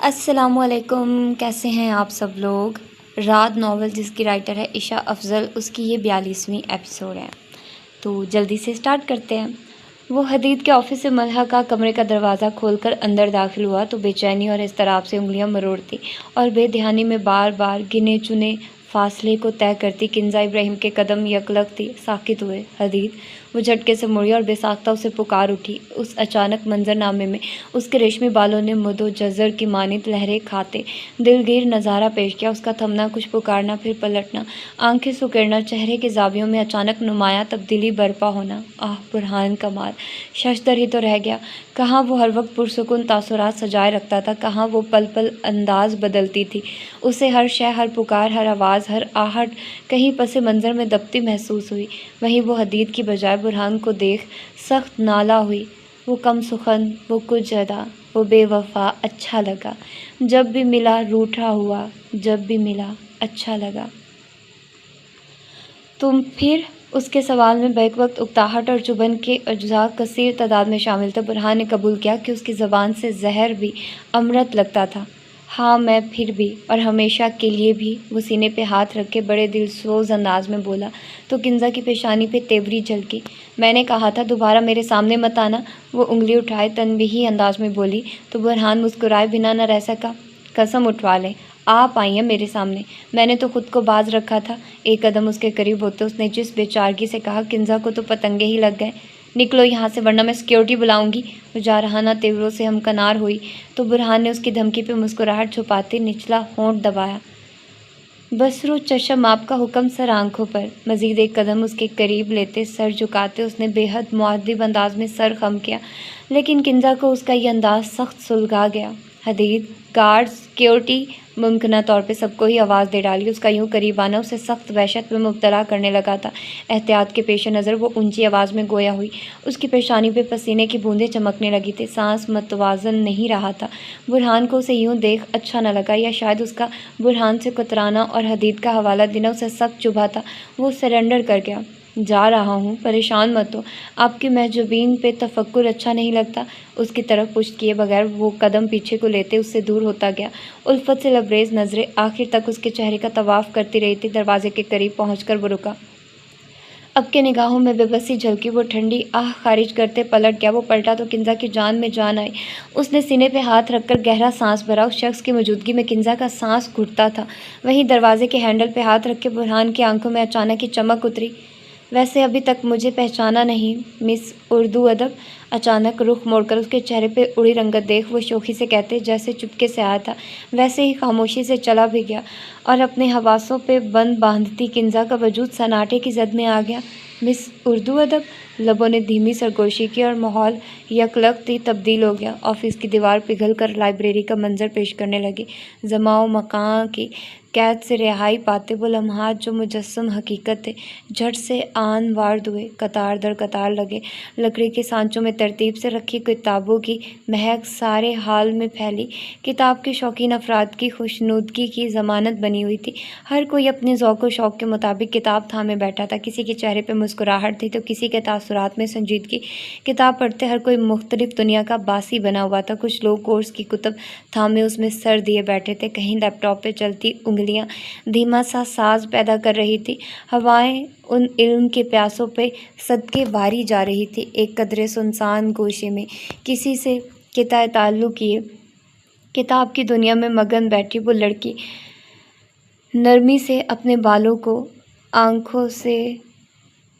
السلام علیکم، کیسے ہیں آپ سب لوگ؟ رات ناول جس کی رائٹر ہے عشاء افضل، اس کی یہ 42ویں ایپیسوڈ ہے، تو جلدی سے سٹارٹ کرتے ہیں۔ وہ حدید کے آفس سے ملحقہ کمرے کا دروازہ کھول کر اندر داخل ہوا تو بے چینی اور اضطراب سے انگلیاں مروڑتی اور بے دھیانی میں بار بار گنے چنے فاصلے کو طے کرتی کنزا ابراہیم کے قدم یکلختی ساکت ہوئے۔ حدید وہ جھٹکے سے مڑی اور بے ساختہ اسے پکار اٹھی۔ اس اچانک منظر نامے میں اس کے ریشمی بالوں نے مد و جزر کی مانند لہریں کھاتے دلگیر نظارہ پیش کیا۔ اس کا تھمنا، کچھ پکارنا، پھر پلٹنا، آنکھیں سکیڑنا، چہرے کے زاویوں میں اچانک نمایاں تبدیلی برپا ہونا۔ آہ برہان کمال ششدر ہی تو رہ گیا۔ کہاں وہ ہر وقت پرسکون تاثرات سجائے رکھتا تھا، کہاں وہ پل پل انداز بدلتی تھی۔ اسے ہر شے، ہر پکار، ہر آواز، ہر آہٹ کہیں پس منظر میں دبتی محسوس ہوئی۔ وہیں وہ حدید کی بجائے برہان کو دیکھ سخت نالاں ہوئی۔ وہ کم سخن، وہ کچھ ادا، وہ بے وفا اچھا لگا۔ جب بھی ملا روٹھا ہوا، جب بھی ملا اچھا لگا۔ تم پھر؟ اس کے سوال میں بیک وقت اکتاہٹ اور چبھن کے اجزاء کثیر تعداد میں شامل تھے۔ برہان نے قبول کیا کہ اس کی زبان سے زہر بھی امرت لگتا تھا۔ ہاں میں پھر بھی، اور ہمیشہ کے لیے بھی۔ وہ سینے پہ ہاتھ رکھ کے بڑے دل سوز انداز میں بولا تو کنزا کی پیشانی پہ تیوری جھلکی۔ میں نے کہا تھا دوبارہ میرے سامنے مت آنا۔ وہ انگلی اٹھائے تنبیہی انداز میں بولی تو برہان مسکرائے بنا نہ رہ سکا۔ قسم اٹھوا لیں، آپ آئی ہیں میرے سامنے، میں نے تو خود کو باز رکھا تھا۔ ایک قدم اس کے قریب ہوتے اس نے جس بے چارگی سے کہا، کنزا کو تو پتنگے ہی لگ گئے، نکلو یہاں سے ورنہ میں سیکیورٹی بلاؤں گی۔ وہ جارحانہ تیوروں سے ہمکنار ہوئی تو برہان نے اس کی دھمکی پہ مسکراہٹ چھپاتے نچلا ہونٹ دبایا۔ بصر و چشم آپ کا حکم سر آنکھوں پر۔ مزید ایک قدم اس کے قریب لیتے سر جھکاتے اس نے بے حد مؤدب انداز میں سر خم کیا، لیکن کنزا کو اس کا یہ انداز سخت سلگا گیا۔ حدید، گارڈز، سیکیورٹی، ممکنہ طور پہ سب کو ہی آواز دے ڈالی۔ اس کا یوں قریب آنا اسے سخت وحشت میں مبتلا کرنے لگا تھا۔ احتیاط کے پیش نظر وہ اونچی آواز میں گویا ہوئی۔ اس کی پیشانی پہ پسینے کی بوندیں چمکنے لگی تھیں، سانس متوازن نہیں رہا تھا۔ برہان کو اسے یوں دیکھ اچھا نہ لگا، یا شاید اس کا برہان سے کترانا اور حدید کا حوالہ دینا اسے سخت چبھا تھا۔ وہ سرنڈر کر گیا۔ جا رہا ہوں، پریشان مت ہو، آپ کی محجوبین پہ تفکر اچھا نہیں لگتا۔ اس کی طرف پشت کیے بغیر وہ قدم پیچھے کو لیتے اس سے دور ہوتا گیا۔ الفت سے لبریز نظریں آخر تک اس کے چہرے کا طواف کرتی رہی تھی۔ دروازے کے قریب پہنچ کر وہ رکا۔ اب کے نگاہوں میں بے بسی جھلکی۔ وہ ٹھنڈی آہ خارج کرتے پلٹ گیا۔ وہ پلٹا تو کنزا کی جان میں جان آئی۔ اس نے سینے پہ ہاتھ رکھ کر گہرا سانس بھرا۔ اس شخص کی موجودگی میں کنزا کا سانس گھٹتا تھا۔ وہیں دروازے کے ہینڈل پہ ہاتھ رکھ کے برہان کی آنکھوں میں اچانک ہی چمک اتری۔ ویسے ابھی تک مجھے پہچانا نہیں مس اردو ادب؟ اچانک رخ موڑ کر اس کے چہرے پہ اڑی رنگت دیکھ وہ شوخی سے کہتے جیسے چپکے سے آیا تھا ویسے ہی خاموشی سے چلا بھی گیا، اور اپنے حواسوں پہ بند باندھتی کنزا کا وجود سناٹے کی زد میں آ گیا۔ مس اردو ادب؟ لبوں نے دھیمی سرگوشی کی اور ماحول یکلختی تبدیل ہو گیا۔ آفس کی دیوار پگھل کر لائبریری کا منظر پیش کرنے لگی۔ زماں و مکاں کی قید سے رہائی پاتے وہ لمحات جو مجسم حقیقت تھے جھٹ سے آن وارد ہوئے، قطار در قطار لگے۔ لکڑی کے سانچوں میں ترتیب سے رکھی کتابوں کی مہک سارے ہال میں پھیلی۔ کتاب کے شوقین افراد کی خوشنودگی کی ضمانت بنی ہوئی تھی۔ ہر کوئی اپنے ذوق و شوق کے مطابق کتاب تھامے بیٹھا تھا۔ کسی کے چہرے پہ مسکراہٹ تھی تو کسی کے تاثرات میں سنجیدگی۔ کتاب پڑھتے ہر کوئی مختلف دنیا کا باسی بنا ہوا تھا۔ کچھ لوگ کورس کی کتب تھامے اس میں سر دیے بیٹھے تھے، کہیں لیپ ٹاپ پہ چلتی انگلیاں دھیما سا ساز پیدا کر رہی تھی۔ ہوائیں ان علم کے پیاسوں پہ صدقے واری جا رہی تھی۔ ایک قدرے سنسان گوشے میں کسی سے قطع تعلق کیے کتاب کی دنیا میں مگن بیٹھی وہ لڑکی نرمی سے اپنے بالوں کو آنکھوں سے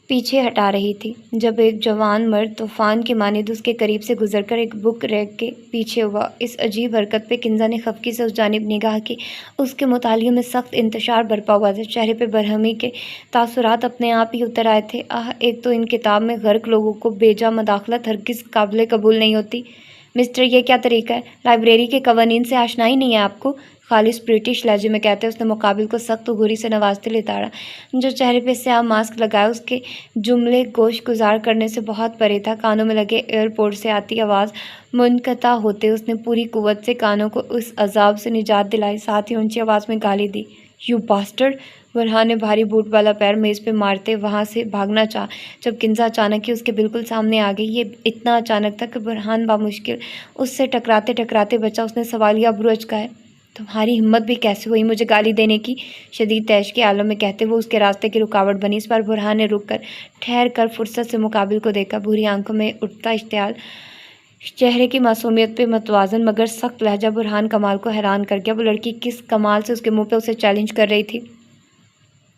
پیچھے ہٹا رہی تھی، جب ایک جوان مرد طوفان کی مانند اس کے قریب سے گزر کر ایک بک ریک کے پیچھے ہوا۔ اس عجیب حرکت پہ کنزا نے خفگی سے اس جانب نگاہ کی۔ اس کے مطالعے میں سخت انتشار برپا ہوا تھا، چہرے پہ برہمی کے تاثرات اپنے آپ ہی اتر آئے تھے۔ ایک تو ان کتاب میں غرق لوگوں کو بیجا مداخلت ہرگز قابل قبول نہیں ہوتی۔ مسٹر، یہ کیا طریقہ ہے؟ لائبریری کے قوانین سے آشنائی نہیں ہے آپ کو؟ خالص برٹش لہجے میں کہتے اس نے مقابل کو سخت غوری سے نوازتے لتاڑا، جو چہرے پہ سیاہ ماسک لگائے اس کے جملے گوش گزار کرنے سے بہت پرے تھا۔ کانوں میں لگے ایئرپورٹ سے آتی آواز منقطع ہوتے اس نے پوری قوت سے کانوں کو اس عذاب سے نجات دلائی، ساتھ ہی اونچی آواز میں گالی دی۔ You bastard! برہان نے بھاری بوٹ والا پیر میز پہ مارتے وہاں سے بھاگنا چاہا جب کنزا اچانک ہی اس کے بالکل سامنے آ گئی۔ یہ اتنا اچانک تھا کہ برہان بامشکل اس سے ٹکراتے ٹکراتے بچا۔ اس نے سوالیہ ابرو اچکائے۔ تمہاری ہمت بھی کیسے ہوئی مجھے گالی دینے کی؟ شدید طیش کے عالم میں کہتے وہ اس کے راستے کی رکاوٹ بنی۔ اس بار برہان نے رک کر ٹھہر کر فرصت سے مقابل کو دیکھا۔ بھوری آنکھوں میں اٹھتا اشتعال، چہرے کی معصومیت پہ متوازن مگر سخت لہجہ برہان کمال کو حیران کر گیا۔ وہ لڑکی کس کمال سے اس کے منہ پہ اسے چیلنج کر رہی تھی؟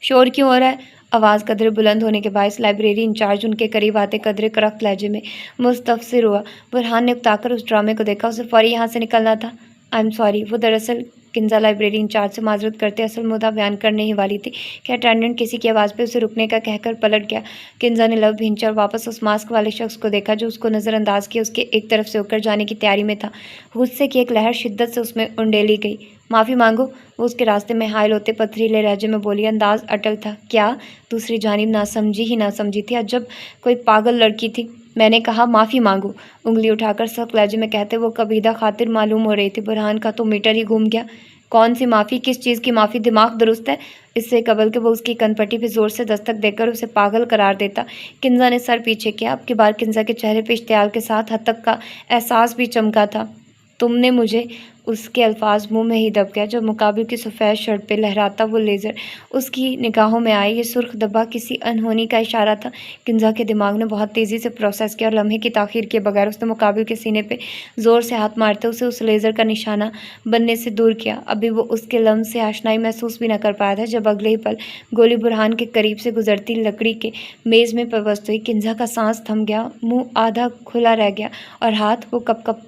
شور کیوں ہو رہا ہے؟ آواز قدرے بلند ہونے کے باعث لائبریری انچارج ان کے قریب آتے قدرے کرخت لہجے میں مستفسر ہوا۔ برہان نے اکتا کر اس ڈرامے کو دیکھا۔ اسے فوری یہاں سے نکلنا تھا۔ I am sorry. وہ دراصل کنزا لائبریری انچارج سے معذرت کرتے اصل مدعا بیان کرنے ہی والی تھی کہ اٹینڈنٹ کسی کی آواز پہ اسے رکنے کا کہہ کر پلٹ گیا۔ کنزا نے لب بھینچے اور واپس اس ماسک والے شخص کو دیکھا جو اس کو نظر انداز کیے اس کے ایک طرف سے ہو کر جانے کی تیاری میں تھا۔ غصے کی ایک لہر شدت سے اس میں انڈیلی گئی۔ معافی مانگو! وہ اس کے راستے میں حائل ہوتے پتھریلے لہجے میں بولی۔ انداز اٹل تھا۔ کیا؟ دوسری جانب ناسمجھی ہی ناسمجھی تھی۔ عجب کوئی پاگل لڑکی تھی۔ میں نے کہا معافی مانگو! انگلی اٹھا کر سخت لہجے میں کہتے وہ کبیدہ خاطر معلوم ہو رہی تھی۔ برہان کا تو میٹر ہی گھوم گیا۔ کون سی معافی؟ کس چیز کی معافی؟ دماغ درست ہے؟ اس سے قبل کہ وہ اس کی کن پٹی پہ زور سے دستک دے کر اسے پاگل قرار دیتا، کنزا نے سر پیچھے کیا۔ اب کی بار کنزا کے چہرے پہ اشتعال کے ساتھ ہتک کا احساس بھی چمکا تھا۔ تم نے مجھے؟ اس کے الفاظ منہ میں ہی دب گیا جب مقابل کی سفید شرٹ پہ لہراتا وہ لیزر اس کی نگاہوں میں آئے۔ یہ سرخ دھبا کسی انہونی کا اشارہ تھا۔ کنزا کے دماغ نے بہت تیزی سے پروسیس کیا اور لمحے کی تاخیر کیے بغیر اس نے مقابل کے سینے پہ زور سے ہاتھ مارتے اسے اس لیزر کا نشانہ بننے سے دور کیا۔ ابھی وہ اس کے لمس سے آشنائی محسوس بھی نہ کر پایا تھا جب اگلے ہی پل گولی برہان کے قریب سے گزرتی لکڑی کے میز میں پیوست ہوئی۔ کنزا کا سانس تھم گیا، منہ آدھا کھلا رہ گیا اور ہاتھ وہ کپ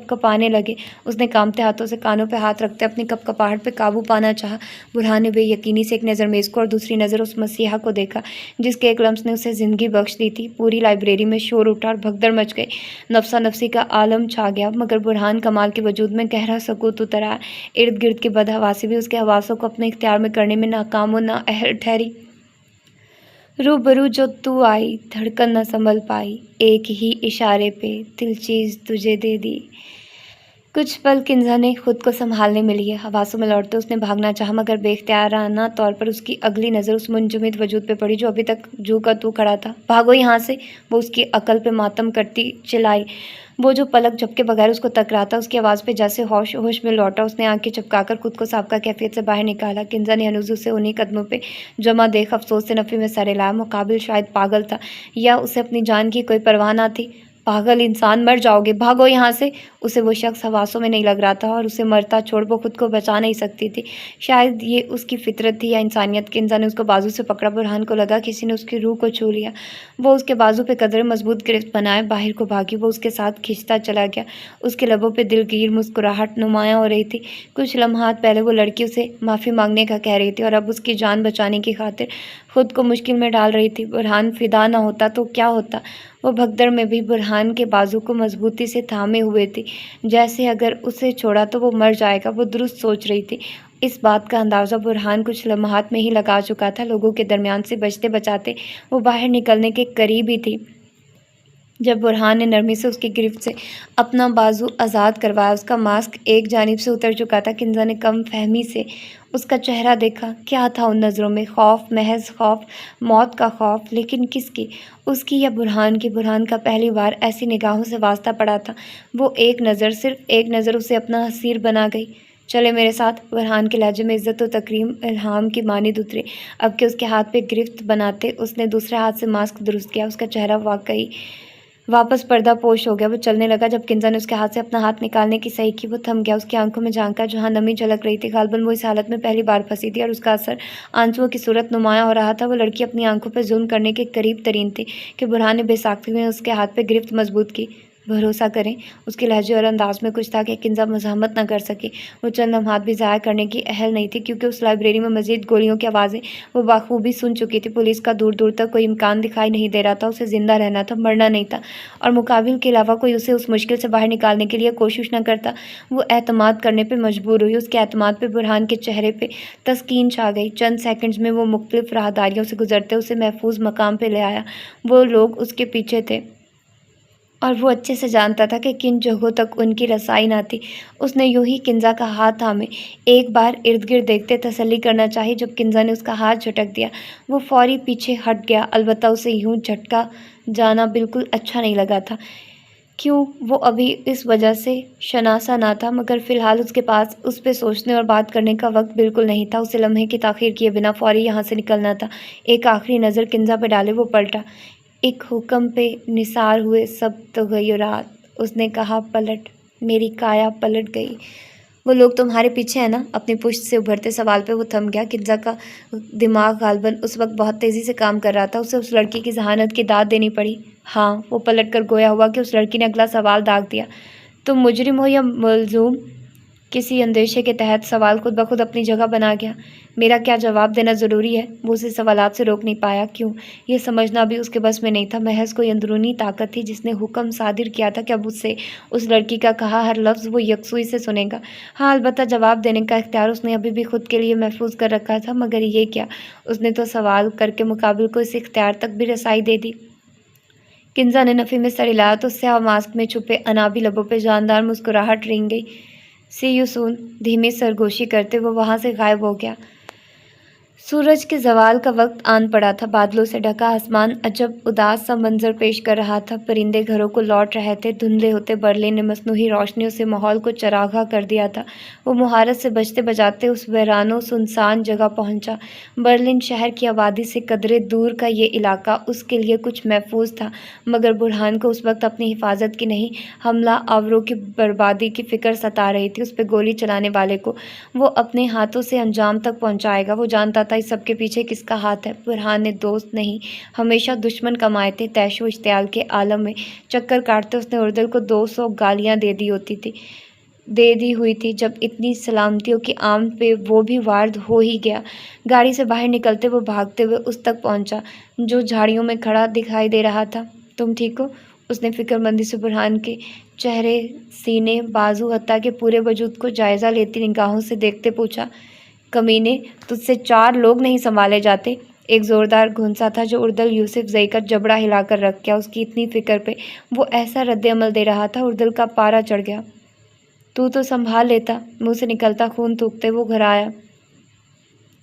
کپانے لگے۔ اس نے کانپتے ہاتھوں سے کانوں پہ ہاتھ رکھتے اپنی کپ کپاہٹ پہ قابو پانا چاہا۔ برہان نے بے یقینی سے ایک نظر میز کو اور دوسری نظر اس مسیحا کو دیکھا جس کے ایک لمس نے اسے زندگی بخش دی تھی۔ پوری لائبریری میں شور اٹھا اور بھگدڑ مچ گئی۔ نفسا نفسی کا عالم چھا گیا مگر برہان کمال کے وجود میں گہرا سکوت اتر آیا۔ ارد گرد کی بدحواسی بھی اس کے حواسوں کو اپنے اختیار میں کرنے میں ناکام و نااہل ٹھہری۔ روبرو جو تو آئی، دھڑکن نہ سنبھل پائی، ایک ہی اشارے پہ دل چیز تجھے دے دی۔ کچھ پل کنزا نے خود کو سنبھالنے میں لیے۔ حواسوں میں لوٹتے اس نے بھاگنا چاہا مگر بے اختیارانہ طور پر اس کی اگلی نظر اس منجمد وجود پہ پڑی جو ابھی تک جو کا تو کھڑا تھا۔ بھاگو یہاں سے! وہ اس کی عقل پہ ماتم کرتی چلائی۔ وہ جو پلک جھپکے بغیر اس کو تک رہا تھا اس کی آواز پہ جیسے ہوش میں لوٹا۔ اس نے آنکھیں چپکا کر خود کو سابقہ کیفیت سے باہر نکالا۔ کنزا نے ہنوز اسے انہی قدموں پہ جمع دیکھ افسوس سے نفی میں سر ہلایا۔ مقابل شاید پاگل تھا یا اسے اپنی جان کی کوئی پرواہ نہ تھی۔ پاگل انسان، مر جاؤ گے! بھاگو یہاں سے! اسے وہ شخص حواسوں میں نہیں لگ رہا تھا اور اسے مرتا چھوڑ وہ خود کو بچا نہیں سکتی تھی۔ شاید یہ اس کی فطرت تھی یا انسانیت۔ کنزا نے اس کو بازو سے پکڑا۔ برہان کو لگا کسی نے اس کی روح کو چھو لیا۔ وہ اس کے بازو پہ قدرے مضبوط گرفت بنائے باہر کو بھاگی۔ وہ اس کے ساتھ کھنچتا چلا گیا۔ اس کے لبوں پہ دلگیر مسکراہٹ نمایاں ہو رہی تھی۔ کچھ لمحات پہلے وہ لڑکی اسے معافی مانگنے کا کہہ رہی تھی اور اب اس کی جان بچانے کی خاطر خود کو مشکل میں ڈال رہی تھی۔ برہان فدا نہ ہوتا تو کیا ہوتا؟ وہ بھگدڑ میں بھی برہان کے بازو کو مضبوطی سے تھامے ہوئے تھی جیسے اگر اسے چھوڑا تو وہ مر جائے گا۔ وہ درست سوچ رہی تھی۔ اس بات کا اندازہ برہان کچھ لمحات میں ہی لگا چکا تھا۔ لوگوں کے درمیان سے بچتے بچاتے وہ باہر نکلنے کے قریب ہی تھی جب برہان نے نرمی سے اس کی گرفت سے اپنا بازو آزاد کروایا۔ اس کا ماسک ایک جانب سے اتر چکا تھا۔ کنزا نے کم فہمی سے اس کا چہرہ دیکھا۔ کیا تھا ان نظروں میں؟ خوف، محض خوف، موت کا خوف، لیکن کس کی؟ اس کی یا برہان کی؟ برہان کا پہلی بار ایسی نگاہوں سے واسطہ پڑا تھا۔ وہ ایک نظر، صرف ایک نظر اسے اپنا اسیر بنا گئی۔ چلے میرے ساتھ! برہان کے لہجے میں عزت و تکریم الہام کی مانند اتری۔ اب کہ اس کے ہاتھ پہ گرفت بناتے اس نے دوسرے ہاتھ سے ماسک درست کیا۔ اس کا چہرہ واقعی واپس پردہ پوش ہو گیا۔ وہ چلنے لگا جب کنزا نے اس کے ہاتھ سے اپنا ہاتھ نکالنے کی صحیح کی۔ وہ تھم گیا۔ اس کی آنکھوں میں جھانکا جہاں نمی جھلک رہی تھی۔ غالباً وہ اس حالت میں پہلی بار پھنسی تھی اور اس کا اثر آنسوؤں کی صورت نمایاں ہو رہا تھا۔ وہ لڑکی اپنی آنکھوں پہ ظلم کرنے کے قریب ترین تھی کہ برہان نے بے ساختگی میں اس کے ہاتھ پہ گرفت مضبوط کی۔ بھروسہ کریں! اس کے لہجے اور انداز میں کچھ تھا کہ کنزا مزاحمت نہ کر سکی۔ وہ چند لمحات بھی ضائع کرنے کی اہل نہیں تھی کیونکہ اس لائبریری میں مزید گولیوں کی آوازیں وہ بخوبی سن چکی تھی۔ پولیس کا دور دور تک کوئی امکان دکھائی نہیں دے رہا تھا۔ اسے زندہ رہنا تھا، مرنا نہیں تھا، اور مقابل کے علاوہ کوئی اسے اس مشکل سے باہر نکالنے کے لیے کوشش نہ کرتا۔ وہ اعتماد کرنے پہ مجبور ہوئی۔ اس کے اعتماد پہ برہان کے چہرے پہ تسکین چھا گئی۔ چند سیکنڈز میں وہ مختلف راہداریوں سے گزرتے اسے محفوظ مقام پہ لے آیا۔ وہ لوگ اس کے پیچھے تھے۔ اور وہ اچھے سے جانتا تھا کہ کن جگہوں تک ان کی رسائی نہ تھی۔ اس نے یوں ہی کنزا کا ہاتھ تھامے ایک بار ارد گرد دیکھتے تسلی کرنا چاہی۔ جب کنزا نے اس کا ہاتھ جھٹک دیا وہ فوری پیچھے ہٹ گیا، البتہ اسے یوں جھٹکا جانا بالکل اچھا نہیں لگا تھا۔ کیوں؟ وہ ابھی اس وجہ سے شناسا نہ تھا، مگر فی الحال اس کے پاس اس پہ سوچنے اور بات کرنے کا وقت بالکل نہیں تھا۔ اسے لمحے کی تاخیر کیے بنا فوری یہاں سے نکلنا تھا۔ ایک آخری نظر کنزا پہ ڈالے وہ پلٹا۔ ایک حکم پہ نثار ہوئے سب تغیرات، اس نے کہا۔ پلٹ، میری کایا پلٹ گئی۔ وہ لوگ تمہارے پیچھے ہیں نا؟ اپنی پشت سے ابھرتے سوال پہ وہ تھم گیا۔ کنزا کا دماغ غالباً اس وقت بہت تیزی سے کام کر رہا تھا۔ اسے اس لڑکی کی ذہانت کی داد دینی پڑی۔ ہاں، وہ پلٹ کر گویا ہوا کہ اس لڑکی نے اگلا سوال داغ دیا۔ تم مجرم ہو یا ملزوم؟ کسی اندیشے کے تحت سوال خود بخود اپنی جگہ بنا گیا۔ میرا کیا جواب دینا ضروری ہے؟ وہ اسے سوالات سے روک نہیں پایا۔ کیوں؟ یہ سمجھنا بھی اس کے بس میں نہیں تھا۔ محض کوئی اندرونی طاقت تھی جس نے حکم صادر کیا تھا کہ اب اس سے اس لڑکی کا کہا ہر لفظ وہ یکسوئی سے سنے گا۔ ہاں، البتہ جواب دینے کا اختیار اس نے ابھی بھی خود کے لیے محفوظ کر رکھا تھا، مگر یہ کیا؟ اس نے تو سوال کر کے مقابل کو اس اختیار تک بھی رسائی دے دی۔ کنزا نے نفی میں سر ہلایا تو سیاہ ماسک میں چھپے انابی لبوں پہ جاندار مسکراہٹ رنگ گئی۔ سی یو سون، دھیمی سرگوشی کرتے وہ وہاں سے غائب ہو گیا۔ سورج کے زوال کا وقت آن پڑا تھا۔ بادلوں سے ڈھکا آسمان عجب اداس سا منظر پیش کر رہا تھا۔ پرندے گھروں کو لوٹ رہے تھے۔ دھندلے ہوتے برلن نے مصنوعی روشنیوں سے ماحول کو چراغاں کر دیا تھا۔ وہ مہارت سے بجتے بجاتے اس ویران و سنسان جگہ پہنچا۔ برلن شہر کی آبادی سے قدرے دور کا یہ علاقہ اس کے لیے کچھ محفوظ تھا، مگر برہان کو اس وقت اپنی حفاظت کی نہیں، حملہ آوروں کی بربادی کی فکر ستا رہی تھی۔ اس پہ گولی چلانے والے کو وہ اپنے ہاتھوں سے انجام تک پہنچائے گا۔ وہ جانتا تھا اس سب کے پیچھے کس کا ہاتھ ہے۔ برہان نے دوست نہیں، ہمیشہ دشمن کمائے تھے۔ تیش و اشتعال کے عالم میں چکر کاٹتے اس نے اردل کو 200 گالیاں دے دی ہوئی تھی۔ جب اتنی سلامتیوں کی آمد پہ وہ بھی وارد ہو ہی گیا۔ گاڑی سے باہر نکلتے وہ بھاگتے ہوئے اس تک پہنچا جو جھاڑیوں میں کھڑا دکھائی دے رہا تھا۔ تم ٹھیک ہو؟ اس نے فکر مندی سے برہان کے چہرے، سینے، بازو، حتیٰ کہ پورے وجود کو جائزہ لیتی نگاہوں سے دیکھتے پوچھا۔ کمینے، تجھ سے 4 لوگ نہیں سنبھالے جاتے؟ ایک زوردار گھونسا تھا جو اردل یوسف زئی کا جبڑا ہلا کر رکھ گیا۔ اس کی اتنی فکر پہ وہ ایسا رد عمل دے رہا تھا، اردل کا پارا چڑھ گیا۔ تو سنبھال لیتا۔ منہ سے نکلتا خون تھوکتے وہ گھر آیا۔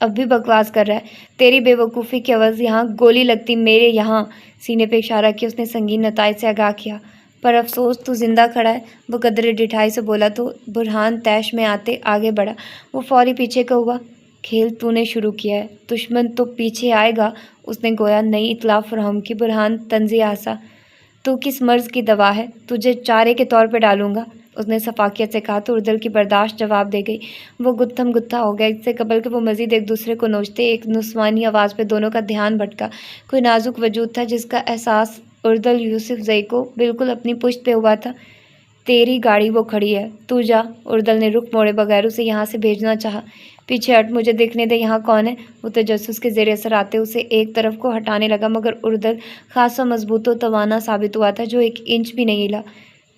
اب بھی بکواس کر رہا ہے؟ تیری بے وقوفی کی عوض یہاں گولی لگتی میرے یہاں۔ سینے پہ اشارہ کیا اس نے سنگین نتائج سے آگاہ کیا۔ پر افسوس تو زندہ کھڑا ہے، وہ قدرے ڈٹھائی سے بولا تو برہان طیش میں آتے آگے بڑھا۔ وہ فوری پیچھے کا ہوا۔ کھیل تو نے شروع کیا ہے، دشمن تو پیچھے آئے گا، اس نے گویا نئی اطلاع فراہم کی۔ برہان طنزیہ ہنسا۔ تو کس مرض کی دوا ہے؟ تجھے چارے کے طور پہ ڈالوں گا، اس نے سفاکیت سے کہا تو اردل کی برداشت جواب دے گئی۔ وہ گتھم گتھا ہو گیا۔ اس سے قبل کہ وہ مزید ایک دوسرے کو نوچتے، ایک نسوانی آواز پہ دونوں کا دھیان بھٹکا۔ کوئی نازک وجود تھا جس کا احساس اردل یوسف زئی کو بالکل اپنی پشت پہ ہوا تھا۔ تیری گاڑی وہ کھڑی ہے، تو جا۔ اردل نے رخ موڑے بغیر اسے یہاں سے بھیجنا چاہا۔ پیچھے ہٹ، مجھے دیکھنے دے یہاں کون ہے۔ وہ تجسس کے زیر اثر آتے اسے ایک طرف کو ہٹانے لگا، مگر اردل خاصا مضبوط و توانا ثابت ہوا تھا جو 1 انچ بھی نہیں ہلا۔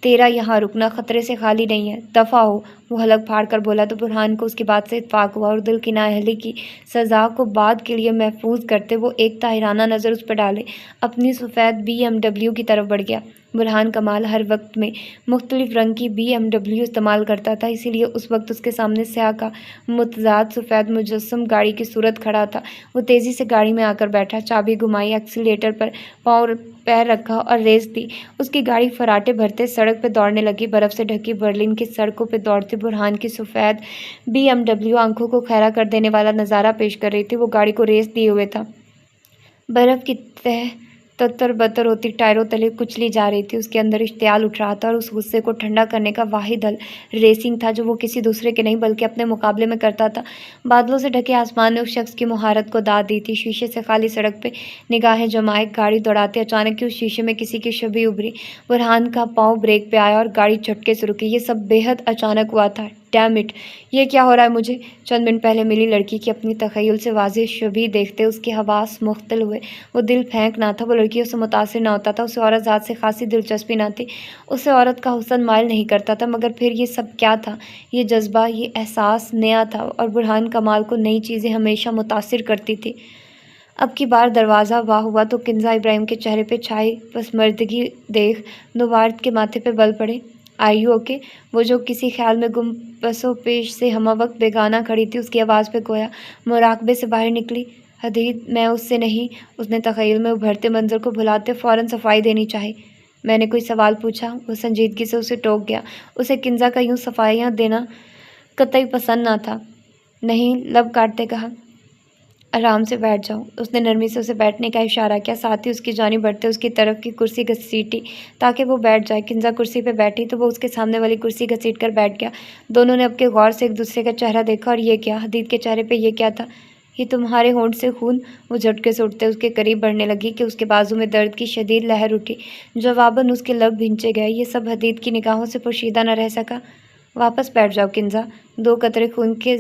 تیرا یہاں رکنا خطرے سے خالی نہیں ہے، دفع ہو، وہ حلق پھاڑ کر بولا تو برہان کو اس کی بات سے اتفاق ہوا۔ اردل کی نااہلی کی سزا کو بعد کے لیے محفوظ کرتے وہ ایک طاہرانہ نظر اس پر ڈالے اپنی سفید BMW کی طرف بڑھ گیا۔ برہان کمال ہر وقت میں مختلف رنگ کی BMW استعمال کرتا تھا، اسی لیے اس وقت اس کے سامنے سیاہ کا متضاد سفید مجسم گاڑی کی صورت کھڑا تھا۔ وہ تیزی سے گاڑی میں آ کر بیٹھا، چابی گھمائی، ایکسیلیٹر پر پیر رکھا اور ریس دی۔ اس کی گاڑی فراٹے بھرتے سڑک پہ دوڑنے لگی۔ برف سے ڈھکی برلن کی سڑکوں پہ دوڑتے برہان کی سفید BMW آنکھوں کو خیرہ کر دینے والا نظارہ پیش کر رہی تھی۔ وہ گاڑی کو ریس دیے ہوئے تھا۔ برف کی تہ تتر بتر ہوتی ٹائروں تلے کچلی جا رہی تھی۔ اس کے اندر اشتعال اٹھ رہا تھا اور اس غصے کو ٹھنڈا کرنے کا واحد حل ریسنگ تھا جو وہ کسی دوسرے کے نہیں بلکہ اپنے مقابلے میں کرتا تھا۔ بادلوں سے ڈھکے آسمان نے اس شخص کی مہارت کو داد دی تھی۔ شیشے سے خالی سڑک پہ نگاہیں جمائے گاڑی دوڑاتے اچانک اس شیشے میں کسی کی شبیہ ابھری۔ برہان کا پاؤں بریک پہ آیا اور گاڑی جھٹکے سے رکی۔ یہ سب بے حد اچانک ہوا تھا۔ ڈیم اٹ، یہ کیا ہو رہا ہے مجھے؟ چند منٹ پہلے ملی لڑکی کی اپنی تخیل سے واضح شبیہ دیکھتے اس کے حواس مختل ہوئے۔ وہ دل پھینک نہ تھا، وہ لڑکیوں سے متاثر نہ ہوتا تھا، اسے عورت ذات سے خاصی دلچسپی نہ تھی، اسے عورت کا حسن مائل نہیں کرتا تھا، مگر پھر یہ سب کیا تھا؟ یہ جذبہ، یہ احساس نیا تھا اور برہان کمال کو نئی چیزیں ہمیشہ متاثر کرتی تھی۔ اب کی بار دروازہ واہ ہوا تو کنزا ابراہیم کے چہرے پہ چھائی پسماردگی دیکھ نوبارت کے ماتھے پہ بل پڑے۔ Are you okay? وہ جو کسی خیال میں گم پس و پیش سے ہمہ وقت بیگانہ کھڑی تھی، اس کی آواز پہ گویا مراقبے سے باہر نکلی۔ حدید، میں اس سے نہیں۔ اس نے تخیل میں ابھرتے منظر کو بھلاتے فوراً صفائی دینی چاہی۔ میں نے کوئی سوال پوچھا؟ وہ سنجیدگی سے اسے ٹوک گیا۔ اسے کنزا کا یوں صفائیاں دینا قطعی پسند نہ تھا۔ نہیں، لب کاٹتے کہا۔ آرام سے بیٹھ جاؤ۔ اس نے نرمی سے اسے بیٹھنے کا اشارہ کیا، ساتھ ہی اس کی جانب بڑھتے اس کی طرف کی کرسی گھسیٹی تاکہ وہ بیٹھ جائے۔ کنزا کرسی پہ بیٹھی تو وہ اس کے سامنے والی کرسی گھسیٹ کر بیٹھ گیا۔ دونوں نے اب کے غور سے ایک دوسرے کا چہرہ دیکھا۔ اور یہ کیا؟ حدید کے چہرے پہ یہ کیا تھا؟ یہ تمہارے ہونٹ سے خون؟ وہ جھٹکے سے اٹھتے اس کے قریب بڑھنے لگی کہ اس کے بازو میں درد کی شدید لہر اٹھی۔ جواباً اس کے لب بھینچے گئے۔ یہ سب حدید کی نگاہوں سے پوشیدہ نہ رہ سکا۔ واپس بیٹھ جاؤ کنزا، 2 قطرے خون کے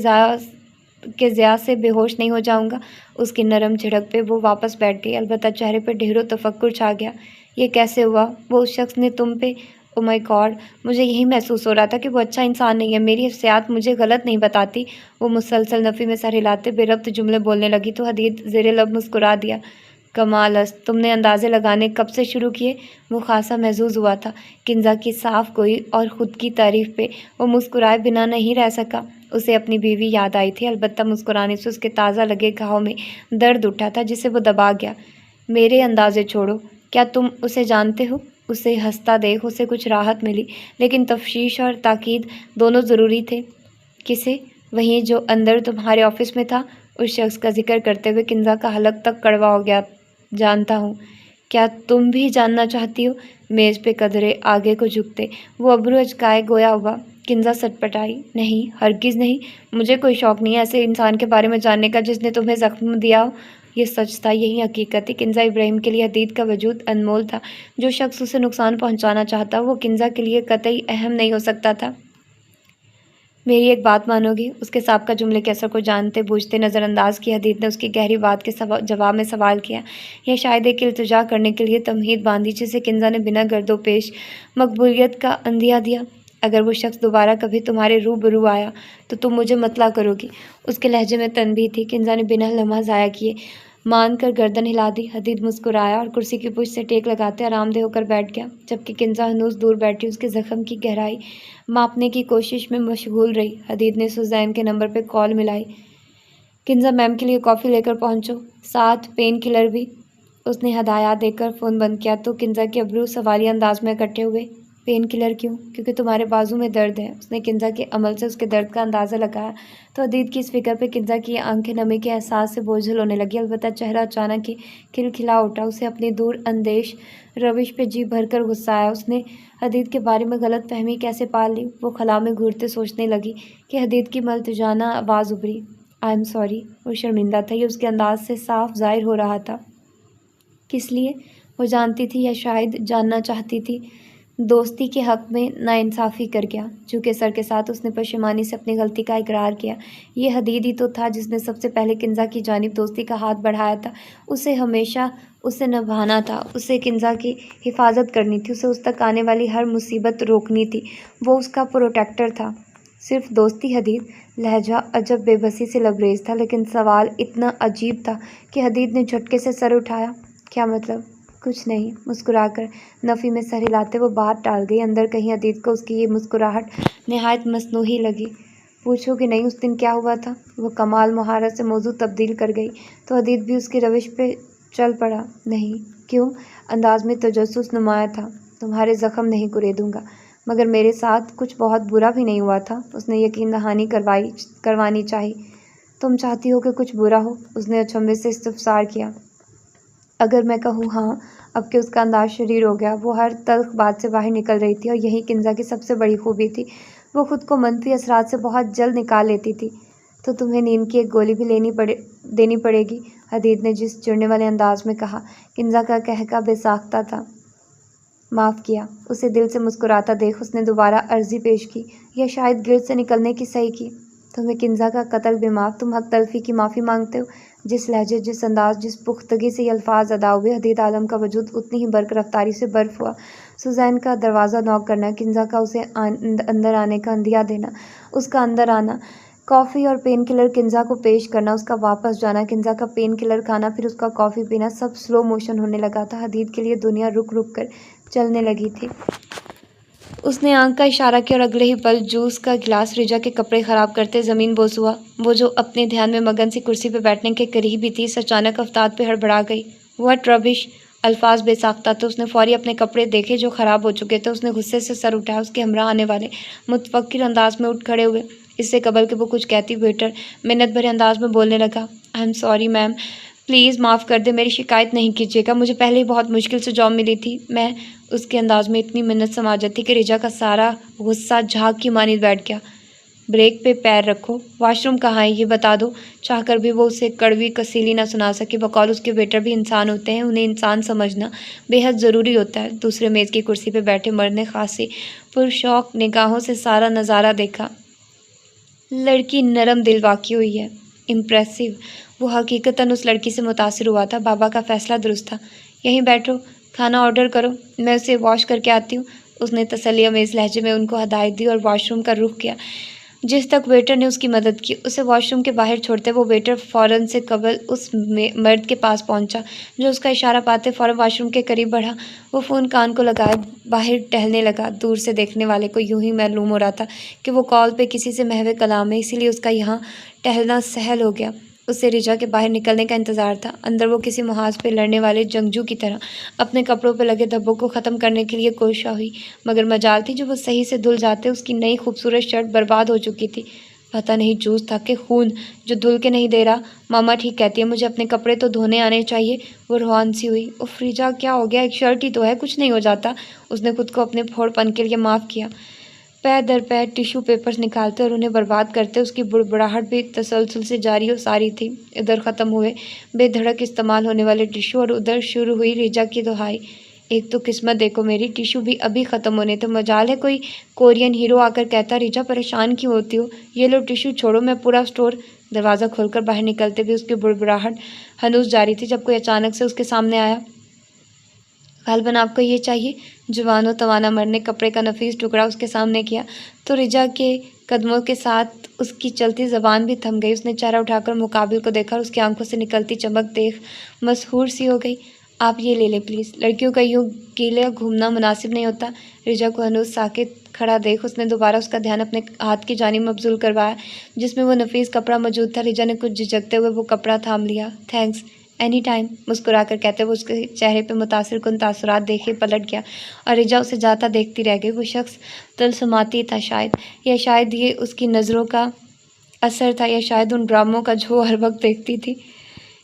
ضیاء سے بے ہوش نہیں ہو جاؤں گا۔ اس کی نرم جھڑک پہ وہ واپس بیٹھ گئی، البتہ چہرے پہ ڈھیر و تفکر چھا گیا۔ یہ کیسے ہوا؟ وہ اس شخص نے تم پہ… او مائی گاڈ، مجھے یہی محسوس ہو رہا تھا کہ وہ اچھا انسان نہیں ہے۔ میری حفظیات مجھے غلط نہیں بتاتی۔ وہ مسلسل نفی میں سر ہلاتے بے ربط جملے بولنے لگی تو حدید زیر لب مسکرا دیا۔ کمال است، تم نے اندازے لگانے کب سے شروع کیے؟ وہ خاصا محظوظ ہوا تھا۔ کنزا کی صاف گوئی اور خود کی تعریف پہ وہ مسکرائے بنا نہیں رہ سکا۔ اسے اپنی بیوی یاد آئی تھی، البتہ مسکرانے سے اس کے تازہ لگے گھاؤ میں درد اٹھا تھا جسے وہ دبا گیا۔ میرے اندازے چھوڑو، کیا تم اسے جانتے ہو؟ اسے ہنستا دیکھ اسے کچھ راحت ملی، لیکن تفتیش اور تاکید دونوں ضروری تھے۔ کسے؟ وہیں جو اندر تمہارے آفس میں تھا۔ اس شخص کا ذکر کرتے ہوئے کنزا کا حلق تک کڑوا ہو گیا۔ جانتا ہوں۔ کیا تم بھی جاننا چاہتی ہو؟ میز پہ قدرے آگے کو جھکتے وہ ابرو اچکائے گویا ہوا۔ کنزا سٹپٹائی۔ نہیں، ہرگز نہیں، مجھے کوئی شوق نہیں ہے ایسے انسان کے بارے میں جاننے کا جس نے تمہیں زخم دیا ہو۔ یہ سچ تھا، یہی حقیقت تھی۔ کنزا ابراہیم کے لیے حدید کا وجود انمول تھا۔ جو شخص اسے نقصان پہنچانا چاہتا وہ کنزا کے لیے قطعی اہم نہیں ہو سکتا تھا۔ میری ایک بات مانو گی؟ اس کے سابقہ جملے کے اثر کو جانتے بوجھتے نظر انداز کی حدید نے اس کی گہری بات کے جواب میں سوال کیا، یا شاید ایک التجا کرنے کے لیے تمہید باندھی جسے کنزا نے بنا گرد و پیش مقبولیت کا عندیہ دیا۔ اگر وہ شخص دوبارہ کبھی تمہارے روبرو آیا تو تم مجھے مطلع کرو گی؟ اس کے لہجے میں تنبیہ تھی۔ کنزا نے بنا لمحہ ضائع کیے مان کر گردن ہلا دی۔ حدید مسکرایا اور کرسی کی پشت سے ٹیک لگاتے آرام دہ ہو کر بیٹھ گیا، جبکہ کنزا ہنوز دور بیٹھی اس کے زخم کی گہرائی ماپنے کی کوشش میں مشغول رہی۔ حدید نے سوزین کے نمبر پہ کال ملائی۔ کنزا میم کے لیے کافی لے کر پہنچو، ساتھ پین کلر بھی۔ اس نے ہدایات دے کر فون بند کیا تو کنزا کے ابرو سوالیہ انداز میں اکٹھے ہوئے۔ پین کلر کیوں؟ کیونکہ تمہارے بازو میں درد ہے۔ اس نے کنزا کے عمل سے اس کے درد کا اندازہ لگایا تو حدید کی اس فکر پہ کنزا کی آنکھیں نمی کے احساس سے بوجھل ہونے لگی، البتہ چہرہ اچانک ہی کھلکھلا اٹھا۔ اسے اپنی دور اندیش روش پہ جی بھر کر غصہ آیا۔ اس نے حدید کے بارے میں غلط فہمی کیسے پال لی؟ وہ خلا میں گھورتے سوچنے لگی کہ حدید کی ملتجانہ آواز ابھری۔ I am sorry. وہ شرمندہ تھا، یہ اس کے انداز سے صاف ظاہر ہو رہا تھا۔ کس لیے؟ وہ جانتی تھی یا شاید جاننا چاہتی تھی۔ دوستی کے حق میں ناانصافی کر گیا۔ جھکے سر کے ساتھ اس نے پشیمانی سے اپنی غلطی کا اقرار کیا۔ یہ حدید ہی تو تھا جس نے سب سے پہلے کنزا کی جانب دوستی کا ہاتھ بڑھایا تھا۔ اسے ہمیشہ اسے نبھانا تھا، اسے کنزا کی حفاظت کرنی تھی، اسے اس تک آنے والی ہر مصیبت روکنی تھی۔ وہ اس کا پروٹیکٹر تھا۔ صرف دوستی؟ حدید لہجہ عجب بے بسی سے لبریز تھا، لیکن سوال اتنا عجیب تھا کہ حدید نے جھٹکے سے سر اٹھایا۔ کیا مطلب؟ کچھ نہیں، مسکرا کر نفی میں سر ہلاتے وہ بات ٹال گئی۔ اندر کہیں حدید کو اس کی یہ مسکراہٹ نہایت مصنوعی لگی۔ پوچھو کہ نہیں، اس دن کیا ہوا تھا؟ وہ کمال مہارت سے موضوع تبدیل کر گئی تو حدید بھی اس کی روش پہ چل پڑا۔ نہیں۔ کیوں؟ انداز میں تجسس نمایاں تھا۔ تمہارے زخم نہیں کریدوں گا، مگر میرے ساتھ کچھ بہت برا بھی نہیں ہوا تھا۔ اس نے یقین دہانی کروانی چاہی۔ تم چاہتی ہو کہ کچھ برا ہو؟ اس نے اچنبھے سے استفسار کیا۔ اگر میں کہوں ہاں۔ اب کہ اس کا انداز شریر ہو گیا، وہ ہر تلخ بات سے باہر نکل رہی تھی، اور یہی کنزا کی سب سے بڑی خوبی تھی، وہ خود کو منفی اثرات سے بہت جلد نکال لیتی تھی۔ تو تمہیں نیند کی ایک گولی بھی دینی پڑے گی، حدید نے جس چڑھنے والے انداز میں کہا۔ کنزا کا قہقہ بے ساختہ تھا۔ معاف کیا۔ اسے دل سے مسکراتا دیکھ اس نے دوبارہ عرضی پیش کی، یا شاید گرد سے نکلنے کی صحیح کی۔ تمہیں کنزا کا قتل بے معاف، تم حق تلفی کی معافی مانگتے ہو؟ جس لہجے، جس انداز، جس پختگی سے یہ الفاظ ادا ہوئے، حدید عالم کا وجود اتنی ہی برق رفتاری سے برف ہوا۔ سوزین کا دروازہ نوک کرنا، کنزا کا اسے اندر آنے کا عندیہ دینا، اس کا اندر آنا کافی اور پین کلر کنزا کو پیش کرنا، اس کا واپس جانا، کنزا کا پین کلر کھانا، پھر اس کا کافی پینا، سب سلو موشن ہونے لگا تھا۔ حدید کے لیے دنیا رک رک کر چلنے لگی تھی۔ اس نے آنکھ کا اشارہ کیا اور اگلے ہی پل جوس کا گلاس رجا کے کپڑے خراب کرتے زمین بوس ہوا۔ وہ جو اپنے دھیان میں مگن سی کرسی پہ بیٹھنے کے قریب ہی تھی، اس اچانک افتاد پہ ہڑبڑا گئی۔ "واٹ ربش!" الفاظ بے ساختہ تھے۔ اس نے فوری اپنے کپڑے دیکھے جو خراب ہو چکے تھے۔ اس نے غصے سے سر اٹھایا۔ اس کے ہمراہ آنے والے متفکر انداز میں اٹھ کھڑے ہوئے۔ اس سے قبل کہ وہ کچھ کہتی، ویٹر منت بھرے انداز میں بولنے لگا، "I am sorry ma'am, please معاف کر دیں، میری شکایت نہیں کیجیے گا، مجھے پہلے ہی بہت مشکل سے جاب ملی تھی میں"۔ اس کے انداز میں اتنی منت سماجت تھی کہ رجا کا سارا غصہ جھاگ کی مانند بیٹھ گیا۔ "بریک پہ پیر رکھو، واش روم کہاں ہے یہ بتا دو"۔ چاہ کر بھی وہ اسے کڑوی کسیلی نہ سنا سکی۔ بقول اس کے ویٹر بھی انسان ہوتے ہیں، انہیں انسان سمجھنا بے حد ضروری ہوتا ہے۔ دوسرے میز کی کرسی پہ بیٹھے مرد نے خاصی پرشوق نگاہوں سے سارا نظارہ دیکھا۔ لڑکی نرم دل واقع ہوئی ہے، امپریسو۔ وہ حقیقتاً اس لڑکی سے متاثر ہوا تھا۔ بابا کا فیصلہ درست تھا۔ "یہیں بیٹھو، کھانا آرڈر کرو، میں اسے واش کر کے آتی ہوں"۔ اس نے تسلی آمیز لہجے میں ان کو ہدایت دی اور واش روم کا رخ کیا۔ جس تک ویٹر نے اس کی مدد کی، اسے واش روم کے باہر چھوڑتے، وہ ویٹر فوراً سے قبل اس مرد کے پاس پہنچا جو اس کا اشارہ پاتے فوراً واش روم کے قریب بڑھا۔ وہ فون کان کو لگائے باہر ٹہلنے لگا۔ دور سے دیکھنے والے کو یوں ہی معلوم ہو رہا تھا کہ وہ کال پہ کسی سے محو کلام ہے، اسی لیے اس کا یہاں ٹہلنا سہل ہو گیا۔ اسے رجا کے باہر نکلنے کا انتظار تھا۔ اندر وہ کسی محاذ پہ لڑنے والے جنگجو کی طرح اپنے کپڑوں پہ لگے دھبوں کو ختم کرنے کے لیے کوشاں ہوئی، مگر مجال تھی جو وہ صحیح سے دھل جاتے۔ اس کی نئی خوبصورت شرٹ برباد ہو چکی تھی۔ پتہ نہیں جوس تھا کہ خون جو دھل کے نہیں دے رہا۔ "ماما ٹھیک کہتی ہے، مجھے اپنے کپڑے تو دھونے آنے چاہیے"۔ وہ روان سی ہوئی۔ "اف رجا، کیا ہو گیا؟ ایک شرٹ ہی تو ہے، کچھ نہیں ہو جاتا"۔ اس نے خود کو اپنے پھوڑ پن کے لیے معاف کیا۔ پے در پے ٹیشو پیپرز نکالتے اور انہیں برباد کرتے اس کی بڑبڑاہٹ بھی تسلسل سے جاری و ساری تھی۔ ادھر ختم ہوئے بے دھڑک استعمال ہونے والے ٹیشو اور ادھر شروع ہوئی رجا کی دہائی، "ایک تو قسمت دیکھو میری، ٹیشو بھی ابھی ختم ہونے تھے، مجال ہے کوئی کورین ہیرو آ کر کہتا، رجا پریشان کیوں ہوتی ہو، یہ لو ٹیشو چھوڑو، میں پورا اسٹور"۔ دروازہ کھول کر باہر نکلتے بھی اس کی بڑبڑاہٹ ہنوز جاری تھی جب کوئی اچانک سے اس کے سامنے آیا۔ "غالباً آپ کو یہ چاہیے"۔ جوان و توانا مرد نے کپڑے کا نفیس ٹکڑا اس کے سامنے کیا تو رجا کے قدموں کے ساتھ اس کی چلتی زبان بھی تھم گئی۔ اس نے چہرہ اٹھا کر مقابل کو دیکھا اور اس کی آنکھوں سے نکلتی چمک دیکھ مسحور سی ہو گئی۔ "آپ یہ لے لیں پلیز، لڑکیوں کا یوں گیلا گھومنا مناسب نہیں ہوتا"۔ رجا کو ہنوز ساکت کھڑا دیکھ اس نے دوبارہ اس کا دھیان اپنے ہاتھ کی جانب مبذول کروایا جس میں وہ نفیس کپڑا موجود تھا۔ رجا نے کچھ جھجکتے ہوئے وہ کپڑا تھام لیا۔ "Thanks, any time". مسکرا کر کہتے ہوئے اس کے چہرے پہ متاثر کن تاثرات دیکھے پلٹ گیا اور رجا اسے جاتا دیکھتی رہ گئی۔ وہ شخص طلسماتی تھا شاید، یا شاید یہ اس کی نظروں کا اثر تھا، یا شاید ان ڈراموں کا جو وہ ہر وقت دیکھتی تھی۔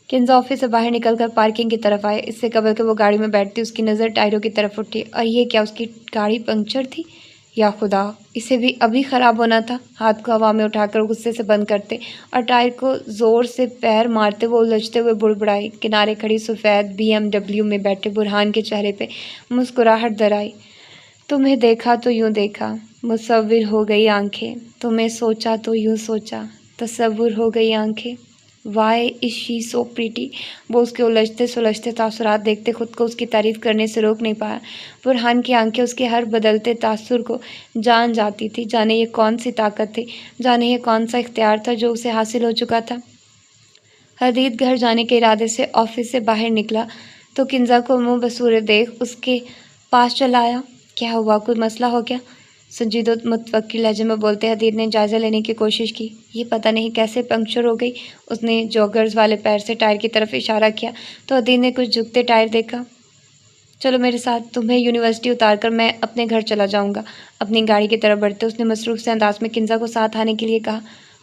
کنزا آفس سے باہر نکل کر پارکنگ کی طرف آئے۔ اس سے قبل کہ وہ گاڑی میں بیٹھتی اس کی نظر ٹائروں کی طرف اٹھی۔ اور یہ کیا اس کی گاڑی پنکچر تھی؟ یا خدا، اسے بھی ابھی خراب ہونا تھا۔ ہاتھ کو ہوا میں اٹھا کر غصے سے بند کرتے اور ٹائر کو زور سے پیر مارتے وہ الجھتے ہوئے بڑبڑائی۔ کنارے کھڑی سفید BMW میں بیٹھے برہان کے چہرے پہ مسکراہٹ در آئی۔ "تمہیں دیکھا تو یوں دیکھا، مصور ہو گئی آنکھیں، تمہیں سوچا تو یوں سوچا، تصور ہو گئی آنکھیں، وائی از شی سو پریٹی"۔ وہ اس کے الجھتے سلجھتے تاثرات دیکھتے خود کو اس کی تعریف کرنے سے روک نہیں پایا۔ برہان کی آنکھیں اس کے ہر بدلتے تاثر کو جان جاتی تھی۔ جانے یہ کون سی طاقت تھی، جانے یہ کون سا اختیار تھا جو اسے حاصل ہو چکا تھا۔ حدید گھر جانے کے ارادے سے آفس سے باہر نکلا تو کنزا کو منہ بسورے دیکھ اس کے پاس چلا آیا۔ "کیا ہوا، کوئی مسئلہ ہو گیا"؟ سنجیدہ و متفکر لہجے میں بولتے حدید نے جائزہ لینے کی کوشش کی۔ "یہ پتہ نہیں کیسے پنکچر ہو گئی"۔ اس نے جوگرز والے پیر سے ٹائر کی طرف اشارہ کیا تو حدید نے کچھ جھکتے ٹائر دیکھا۔ "چلو میرے ساتھ، تمہیں یونیورسٹی اتار کر میں اپنے گھر چلا جاؤں گا"۔ اپنی گاڑی کی طرف بڑھتے اس نے مصروف سے انداز میں کنزا کو ساتھ آنے کے لیے کہا۔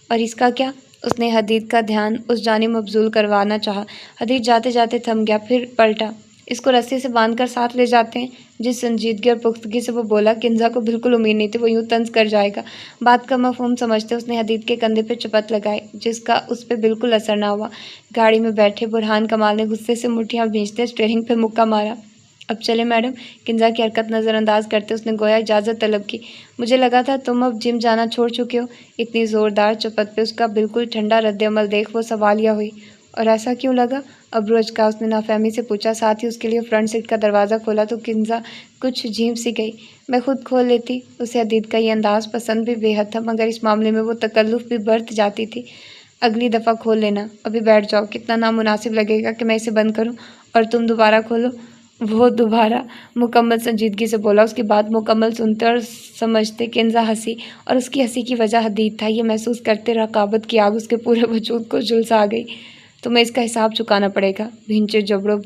"اور اس کا کیا"؟ اس نے حدید کا دھیان اس جانب مبذول کروانا چاہا۔ حدید جاتے جاتے تھم گیا، پھر پلٹا۔ "اس کو رسی سے باندھ کر ساتھ لے جاتے ہیں"۔ جس سنجیدگی اور پختگی سے وہ بولا، کنزا کو بالکل امید نہیں تھی وہ یوں طنز کر جائے گا۔ بات کا مفہوم سمجھتے اس نے حدید کے کندھے پہ چپت لگائی جس کا اس پہ بالکل اثر نہ ہوا۔ گاڑی میں بیٹھے برہان کمال نے غصے سے مٹھیاں بھینجتے اسٹیئرنگ پہ مکہ مارا۔ "اب چلیں میڈم"۔ کنزا کی حرکت نظر انداز کرتے اس نے گویا اجازت طلب کی۔ "مجھے لگا تھا تم اب جم جانا چھوڑ چکے ہو"۔ اتنی زوردار چپت پہ اس کا بالکل ٹھنڈا رد عمل دیکھ وہ سوالیہ ہوئی۔ اور ایسا کیوں لگا؟ ابرو اچکا اس نے نافہمی سے پوچھا، ساتھ ہی اس کے لیے فرنٹ سیٹ کا دروازہ کھولا تو کنزا کچھ جھیپ سی گئی۔ میں خود کھول لیتی۔ اسے حدید کا یہ انداز پسند بھی بے حد تھا، مگر اس معاملے میں وہ تکلف بھی برت جاتی تھی۔ اگلی دفعہ کھول لینا، ابھی بیٹھ جاؤ، کتنا نامناسب لگے گا کہ میں اسے بند کروں اور تم دوبارہ کھولو۔ وہ دوبارہ مکمل سنجیدگی سے بولا۔ اس کی بات مکمل سنتے اور سمجھتے کنزا ہنسی، اور اس کی ہنسی کی وجہ حدید تھا۔ یہ محسوس کرتے رقابت کی آگ اس کے پورے وجود کو جھلسا گئی۔ تمہیں اس کا حساب چکانا پڑے گا۔ بھینچے جبڑوں،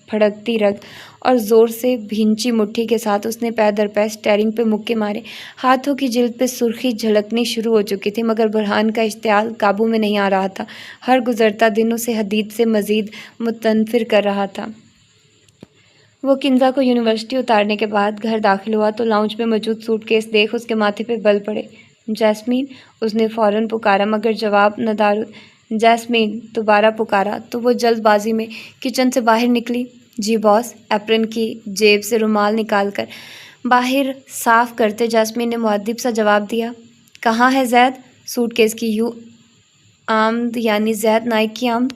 پھڑکتی رگ اور زور سے بھینچی مٹھی کے ساتھ اس نے پے در پے اسٹیئرنگ پہ مکے مارے۔ ہاتھوں کی جلد پہ سرخی جھلکنی شروع ہو چکی تھی، مگر برہان کا اشتعال قابو میں نہیں آ رہا تھا۔ ہر گزرتا دن اسے حدید سے مزید متنفر کر رہا تھا۔ وہ کنزا کو یونیورسٹی اتارنے کے بعد گھر داخل ہوا تو لاؤنج میں موجود سوٹ کیس دیکھ اس کے ماتھے پہ بل پڑے۔ جیسمین، اس نے فوراً پکارا، مگر جواب ندارد۔ جیسمین، دوبارہ پکارا تو وہ جلد بازی میں کچن سے باہر نکلی۔ جی باس، ایپرن کی جیب سے رومال نکال کر باہر صاف کرتے جیسمین نے مؤدب سا جواب دیا۔ کہاں ہے زید؟ سوٹ کیس کی یوں آمد یعنی زید نائک کی آمد؟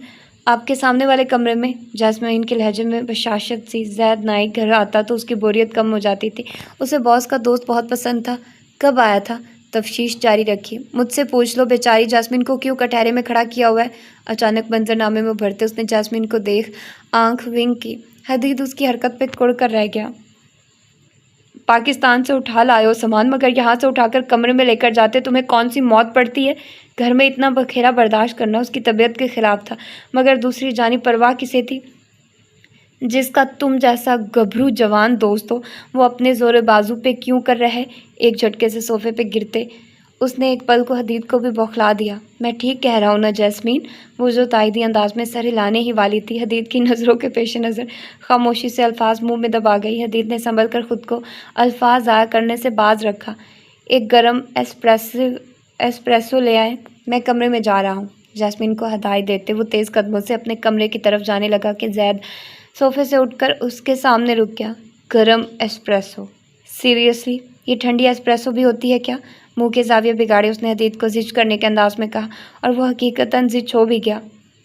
آپ کے سامنے والے کمرے میں۔ جیسمین کے لہجے میں بشاشت سی۔ زید نائک گھر آتا تو اس کی بوریت کم ہو جاتی تھی۔ اسے باس کا دوست بہت پسند تھا۔ کب آیا تھا؟ تفتیش جاری رکھی۔ مجھ سے پوچھ لو، بیچاری جیسمین کو کیوں کٹہرے میں کھڑا کیا ہوا ہے؟ اچانک منظرنامے میں ابھرتے اس نے جیسمین کو دیکھ آنکھ ونک کی۔ حدید اس کی حرکت پہ کڑ کر رہ گیا۔ پاکستان سے اٹھا لائے ہو سامان، مگر یہاں سے اٹھا کر کمرے میں لے کر جاتے تمہیں کون سی موت پڑتی ہے؟ گھر میں اتنا بکھیرا برداشت کرنا اس کی طبیعت کے خلاف تھا، مگر دوسری جانب پرواہ کسے تھی؟ جس کا تم جیسا گبھرو جوان دوست ہو، وہ اپنے زور بازو پہ کیوں کر رہے؟ ایک جھٹکے سے صوفے پہ گرتے اس نے ایک پل کو حدید کو بھی بوکھلا دیا۔ میں ٹھیک کہہ رہا ہوں نا جیسمین؟ وہ جو تائیدی انداز میں سر ہلانے ہی والی تھی، حدید کی نظروں کے پیش نظر خاموشی سے الفاظ منہ میں دبا گئی۔ حدید نے سنبھل کر خود کو الفاظ ضائع کرنے سے باز رکھا۔ ایک گرم ایسپریسو لے آئے، میں کمرے میں جا رہا ہوں۔ جیسمین کو ہدایت دیتے وہ تیز قدموں سے اپنے کمرے کی طرف جانے لگا کہ زید صوفے سے اٹھ کر اس کے سامنے رک گیا۔ گرم ایسپریسو؟ سیریسلی؟ یہ ٹھنڈی ایسپریسو بھی ہوتی ہے کیا؟ منہ کے زاویے بگاڑے اس نے حدید کو زچ کرنے کے انداز میں کہا، اور وہ حقیقتاً زچ ہو بھی گیا۔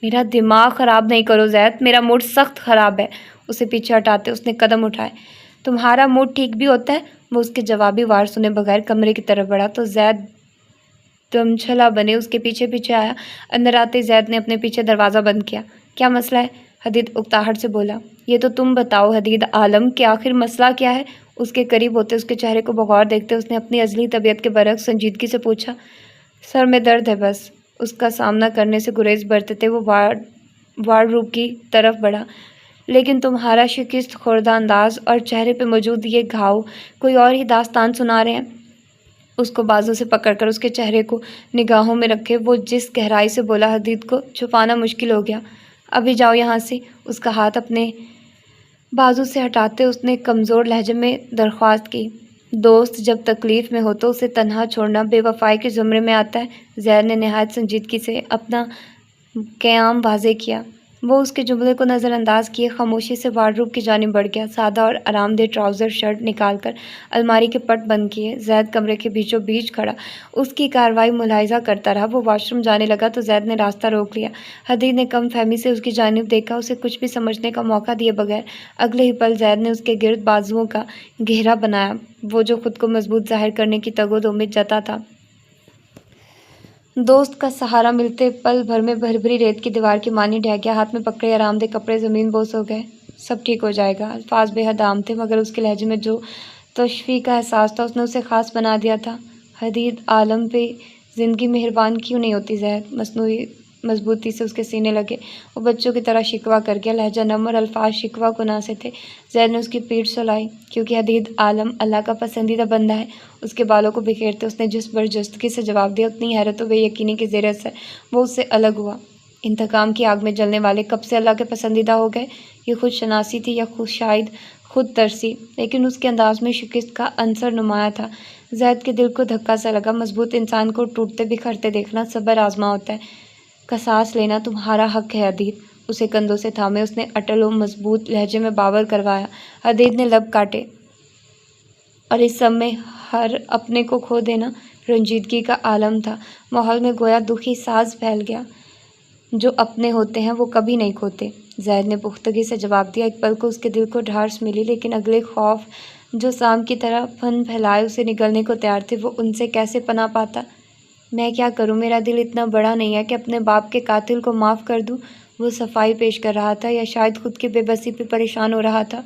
میرا دماغ خراب نہیں کرو زید، میرا موڈ سخت خراب ہے۔ اسے پیچھے ہٹاتے اس نے قدم اٹھائے۔ تمہارا موڈ ٹھیک بھی ہوتا ہے؟ وہ اس کے جوابی وار سنے بغیر کمرے کی طرف بڑھا تو زید دمچھلا بنے اس کے پیچھے پیچھے آیا۔ اندر آتے زید نے اپنے پیچھے دروازہ بند کیا۔ کیا مسئلہ ہے؟ حدید اکتاہٹ سے بولا۔ یہ تو تم بتاؤ حدید عالم کہ آخر مسئلہ کیا ہے؟ اس کے قریب ہوتے اس کے چہرے کو بغور دیکھتے اس نے اپنی ازلی طبیعت کے برعکس سنجیدگی سے پوچھا۔ سر میں درد ہے بس۔ اس کا سامنا کرنے سے گریز برتتے وہ وارڈ روب کی طرف بڑھا۔ لیکن تمہارا شکست خوردہ انداز اور چہرے پہ موجود یہ گھاؤ کوئی اور ہی داستان سنا رہے ہیں۔ اس کو بازو سے پکڑ کر اس کے چہرے کو نگاہوں میں رکھے وہ جس گہرائی سے بولا حدید کو چھپانا مشکل ہو گیا۔ ابھی جاؤ یہاں سے۔ اس کا ہاتھ اپنے بازو سے ہٹاتے اس نے کمزور لہجے میں درخواست کی۔ دوست جب تکلیف میں ہو تو اسے تنہا چھوڑنا بے وفائی کے زمرے میں آتا ہے۔ زید نے نہایت سنجیدگی سے اپنا قیام واضح کیا۔ وہ اس کے جملے کو نظر انداز کیے خاموشی سے وارڈروب کی جانب بڑھ گیا۔ سادہ اور آرام دہ ٹراؤزر شرٹ نکال کر الماری کے پٹ بند کیے۔ زید کمرے کے بیچوں بیچ کھڑا اس کی کارروائی ملاحظہ کرتا رہا۔ وہ واش روم جانے لگا تو زید نے راستہ روک لیا۔ حدید نے کم فہمی سے اس کی جانب دیکھا، اسے کچھ بھی سمجھنے کا موقع دیے بغیر۔ اگلے ہی پل زید نے اس کے گرد بازوؤں کا گھیرا بنایا، وہ جو خود کو مضبوط ظاہر کرنے کی تگ و دو میں جتا تھا۔ دوست کا سہارا ملتے پل بھر میں بھربھری ریت کی دیوار کی مانی ڈھہ گیا۔ ہاتھ میں پکڑے آرام دہ کپڑے زمین بوس ہو گئے۔ سب ٹھیک ہو جائے گا۔ الفاظ بے حد عام تھے، مگر اس کے لہجے میں جو تشفی کا احساس تھا اس نے اسے خاص بنا دیا تھا۔ حدید عالم پہ زندگی مہربان کیوں نہیں ہوتی زید؟ مصنوعی مضبوطی سے اس کے سینے لگے۔ وہ بچوں کی طرح شکوہ کر گیا، لہجہ نم اور الفاظ شکوہ کناں سے تھے۔ زید نے اس کی پیٹھ سلائی، کیونکہ حدید عالم اللہ کا پسندیدہ بندہ ہے۔ اس کے بالوں کو بکھیرتے اس نے جس برجستگی سے جواب دیا، اتنی حیرت و بے یقینی کے زیر اثر وہ اس سے الگ ہوا۔ انتقام کی آگ میں جلنے والے کب سے اللہ کے پسندیدہ ہو گئے؟ یہ خود شناسی تھی یا شاید خود ترسی، لیکن اس کے انداز میں شکست کا عنصر نمایاں تھا۔ زید کے دل کو دھکا سا لگا۔ مضبوط انسان کو ٹوٹتے بکھرتے دیکھنا صبر آزما ہوتا ہے۔ قصاص لینا تمہارا حق ہے حدید۔ اسے کندھوں سے تھامے اس نے اٹل و مضبوط لہجے میں باور کروایا۔ حدید نے لب کاٹے، اور اس سب میں ہر اپنے کو کھو دینا رنجیدگی کا عالم تھا۔ ماحول میں گویا دکھی ساز پھیل گیا۔ جو اپنے ہوتے ہیں وہ کبھی نہیں کھوتے۔ زید نے پختگی سے جواب دیا۔ ایک پل کو اس کے دل کو ڈھارس ملی، لیکن اگلے خوف جو سام کی طرح پھن پھیلائے اسے نگلنے کو تیار تھے، وہ ان سے کیسے پناہ پاتا؟ میں کیا کروں؟ میرا دل اتنا بڑا نہیں ہے کہ اپنے باپ کے قاتل کو معاف کر دوں۔ وہ صفائی پیش کر رہا تھا، یا شاید خود کی بے بسی پہ پریشان ہو رہا تھا۔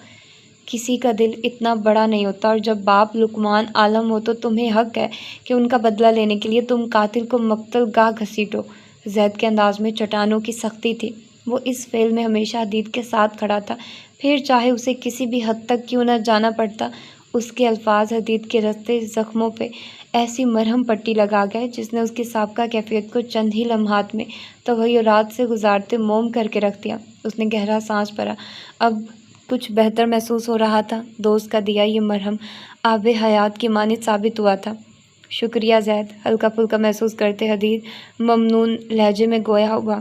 کسی کا دل اتنا بڑا نہیں ہوتا، اور جب باپ لقمان عالم ہو تو تمہیں حق ہے کہ ان کا بدلہ لینے کے لیے تم قاتل کو مقتل گاہ گھسیٹو۔ زید کے انداز میں چٹانوں کی سختی تھی۔ وہ اس فعل میں ہمیشہ حدید کے ساتھ کھڑا تھا، پھر چاہے اسے کسی بھی حد تک کیوں نہ جانا پڑتا۔ اس کے الفاظ حدید کے رستے زخموں پہ ایسی مرہم پٹی لگا گئے جس نے اس کی سابقہ کیفیت کو چند ہی لمحات میں تغیرات سے گزارتے موم کر کے رکھ دیا۔ اس نے گہرا سانس بھرا۔ اب کچھ بہتر محسوس ہو رہا تھا۔ دوست کا دیا یہ مرہم آب حیات کی مانند ثابت ہوا تھا۔ شکریہ زید، ہلکا پھلکا محسوس کرتے حدید ممنون لہجے میں گویا ہوا،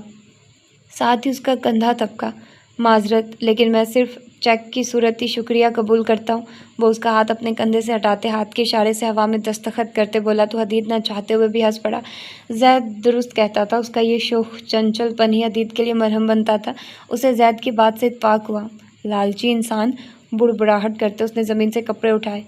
ساتھ ہی اس کا کندھا تھپکا۔ معذرت، لیکن میں صرف چیک کی صورت ہی شکریہ قبول کرتا ہوں۔ وہ اس کا ہاتھ اپنے کندھے سے ہٹاتے ہاتھ کے اشارے سے ہوا میں دستخط کرتے بولا تو حدید نہ چاہتے ہوئے بھی ہنس پڑا۔ زید درست کہتا تھا، اس کا یہ شوخ چنچل پن ہی حدید کے لیے مرہم بنتا تھا۔ اسے زید کی بات سے اتفاق ہوا۔ لالچی انسان، بڑبڑاہٹ کرتے اس نے زمین سے کپڑے اٹھائے۔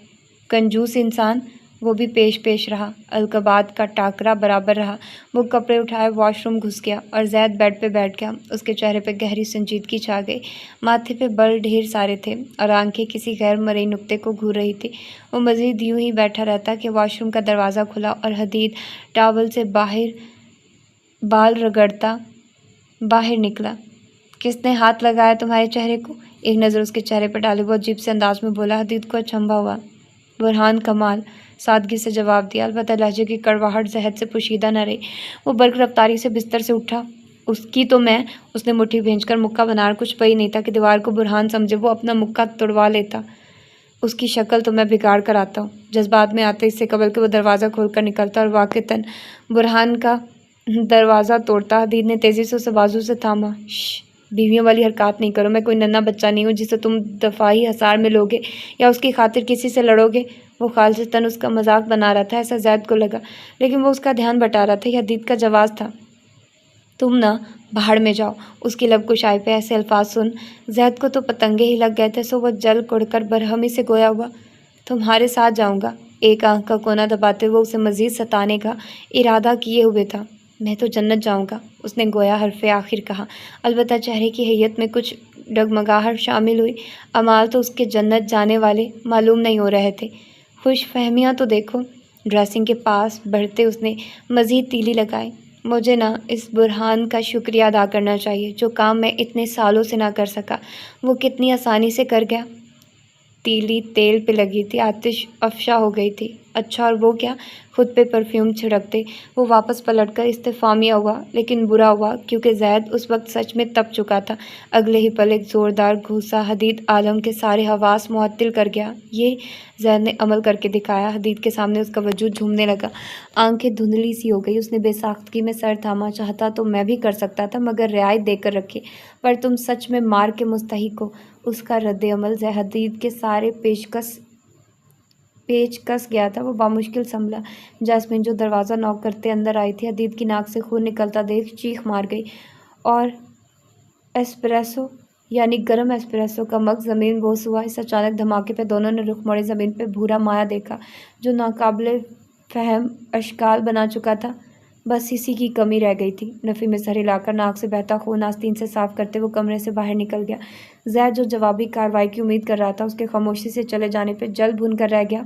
کنجوس انسان، وہ بھی پیش رہا۔ القابات کا ٹاکرا برابر رہا۔ وہ کپڑے اٹھائے واش روم گھس گیا، اور زید بیڈ پہ بیٹھ گیا۔ اس کے چہرے پہ گہری سنجیدگی چھا گئی، ماتھے پہ بل ڈھیر سارے تھے، اور آنکھیں کسی غیر مرئی نقطے کو گھور رہی تھی۔ وہ مزید یوں ہی بیٹھا رہتا کہ واش روم کا دروازہ کھلا اور حدید ٹاول سے بال رگڑتا باہر نکلا۔ کس نے ہاتھ لگایا تمہارے چہرے کو؟ ایک نظر اس کے چہرے پہ ڈالے وہ عجیب سے انداز میں بولا۔ حدید کو اچنبھا ہوا۔ برہان کمال، سادگی سے جواب دیا، البتہ لہجے کی کڑواہٹ زہد سے پوشیدہ نہ رہی۔ وہ برق رفتاری سے بستر سے اٹھا۔ اس نے مٹھی بھینچ کر مکہ بنا، کچھ پئی نہیں تھا کہ دیوار کو برہان سمجھے وہ اپنا مکہ توڑوا لیتا۔ اس کی شکل تو میں بگاڑ کر آتا ہوں۔ جذبات میں آتے اس سے قبل کہ وہ دروازہ کھول کر نکلتا اور واقعتاً برہان کا دروازہ توڑتا، حدید نے تیزی سے اسے بازو سے تھاما۔ شش، بیویوں والی حرکات نہیں کرو، میں کوئی ننھا بچہ نہیں ہوں جسے تم دفاعی حصار میں لوگے یا اس کی خاطر کسی سے لڑو گے۔ وہ خالصتاً اس کا مذاق بنا رہا تھا، ایسا زید کو لگا، لیکن وہ اس کا دھیان بٹا رہا تھا۔ یہ حدید کا جواز تھا۔ تم نہ بھاڑ میں جاؤ۔ اس کی لب کشائی پہ ایسے الفاظ سن زید کو تو پتنگے ہی لگ گئے تھے، سو وہ جل کڑ کر برہمی سے گویا ہوا۔ تمہارے ساتھ جاؤں گا۔ ایک آنکھ کا کونا دباتے ہوئے اسے مزید ستانے کا ارادہ کیے ہوئے تھا۔ میں تو جنت جاؤں گا، اس نے گویا حرف آخر کہا، البتہ چہرے کی ہیئت میں کچھ ڈگمگاہٹ شامل ہوئی۔ اعمال تو اس کے جنت جانے والے معلوم نہیں ہو رہے تھے۔ خوش فہمیاں تو دیکھو۔ ڈریسنگ کے پاس بڑھتے اس نے مزید تیلی لگائی۔ مجھے نہ اس برہان کا شکریہ ادا کرنا چاہیے، جو کام میں اتنے سالوں سے نہ کر سکا وہ کتنی آسانی سے کر گیا۔ تیلی تیل پہ لگی تھی، آتش افشا ہو گئی تھی۔ اچھا، اور وہ کیا؟ خود پہ پرفیوم چھڑکتے وہ واپس پلٹ کر استفہامیہ ہوا، لیکن برا ہوا کیونکہ زید اس وقت سچ میں تپ چکا تھا۔ اگلے ہی پل ایک زوردار گھوسا حدید عالم کے سارے حواس معطل کر گیا۔ یہ زید نے عمل کر کے دکھایا۔ حدید کے سامنے اس کا وجود جھومنے لگا، آنکھیں دھندلی سی ہو گئی۔ اس نے بے ساختگی میں سر تھاما۔ چاہتا تو میں بھی کر سکتا تھا، مگر رعایت دے کر رکھے، پر تم سچ میں مار کے مستحق ہو۔ اس کا رد عمل حدید کے سارے پیچ کس گیا تھا۔ وہ بامشکل سنبھلا۔ جاسمین جو دروازہ نوک کرتے اندر آئی تھی، حدید کی ناک سے خون نکلتا دیکھ چیخ مار گئی، اور ایسپریسو یعنی گرم ایسپریسو کا مگ زمین بوس ہوا۔ اس اچانک دھماکے پہ دونوں نے رخ موڑے۔ زمین پہ بھورا مایا دیکھا جو ناقابل فہم اشکال بنا چکا تھا۔ بس اسی کی کمی رہ گئی تھی۔ نفی میں سر ہلا کر ناک سے بہتا خون آستین سے صاف کرتے وہ کمرے سے باہر نکل گیا۔ زید جو جوابی کارروائی کی امید کر رہا تھا، اس کے خاموشی سے چلے جانے پہ جل بھن کر رہ گیا۔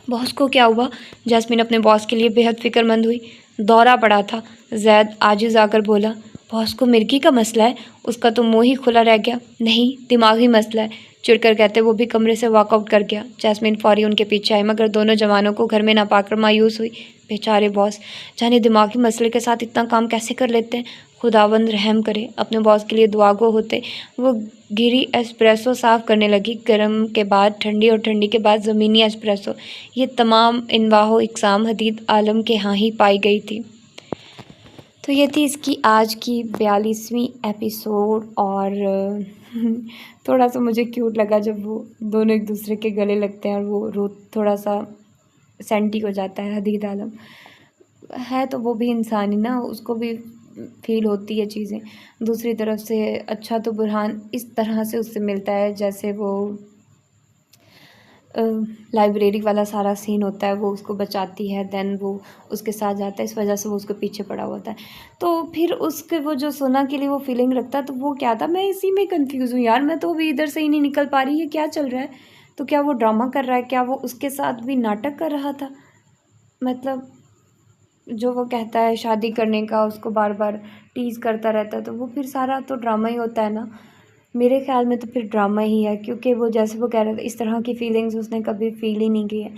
باس کو کیا ہوا؟ جاسمین اپنے باس کے لیے بے حد فکر مند ہوئی۔ دورہ پڑا تھا، زید عاجز آ کر بولا۔ باس کو مرگی کا مسئلہ ہے؟ اس کا تو منہ ہی کھلا رہ گیا۔ نہیں، دماغی مسئلہ ہے، چڑ کر کہتے وہ بھی کمرے سے واک آؤٹ کر گیا۔ جاسمین فوری ان کے پیچھے آئی، مگر دونوں جوانوں کو گھر میں نہ پا کر مایوس ہوئی۔ بیچارے باس، جانے دماغی مسئلے کے ساتھ اتنا کام کیسے کر لیتے ہیں؟ خداوند رحم کرے۔ اپنے باس کے لیے دعا گو ہوتے وہ گری ایسپریسو صاف کرنے لگی، گرم کے بعد ٹھنڈی اور ٹھنڈی کے بعد زمینی ایسپریسو۔ یہ تمام انواع و اقسام حدید عالم کے ہاں ہی پائی گئی تھی۔ تو یہ تھی اس کی آج کی 42ویں ایپیسوڈ، اور تھوڑا سا مجھے کیوٹ لگا جب وہ دونوں ایک دوسرے کے گلے لگتے ہیں اور وہ تھوڑا سا سینٹی ہو جاتا ہے۔ حدید عالم ہے تو وہ بھی انسان ہی نا، اس کو بھی فیل ہوتی ہے چیزیں. دوسری طرف سے اچھا تو برہان اس طرح سے اس سے ملتا ہے جیسے وہ لائبریری والا سارا سین ہوتا ہے، وہ اس کو بچاتی ہے، دین وہ اس کے ساتھ جاتا ہے، اس وجہ سے وہ اس کے پیچھے پڑا ہوتا ہے. تو پھر اس کے وہ جو سونا کے لیے وہ فیلنگ رکھتا ہے تو وہ کیا تھا؟ میں اسی میں کنفیوز ہوں یار، میں تو ابھی ادھر سے ہی نہیں نکل پا رہی. یہ کیا چل رہا ہے؟ تو کیا وہ ڈرامہ کر رہا ہے؟ کیا وہ اس کے ساتھ بھی ناٹک کر رہا تھا؟ مطلب جو وہ کہتا ہے شادی کرنے کا، اس کو بار بار ٹیز کرتا رہتا ہے، تو وہ پھر سارا تو ڈرامہ ہی ہوتا ہے نا. میرے خیال میں تو پھر ڈرامہ ہی ہے، کیونکہ وہ جیسے وہ کہہ رہا تھا اس طرح کی فیلنگز اس نے کبھی فیل ہی نہیں کی ہے.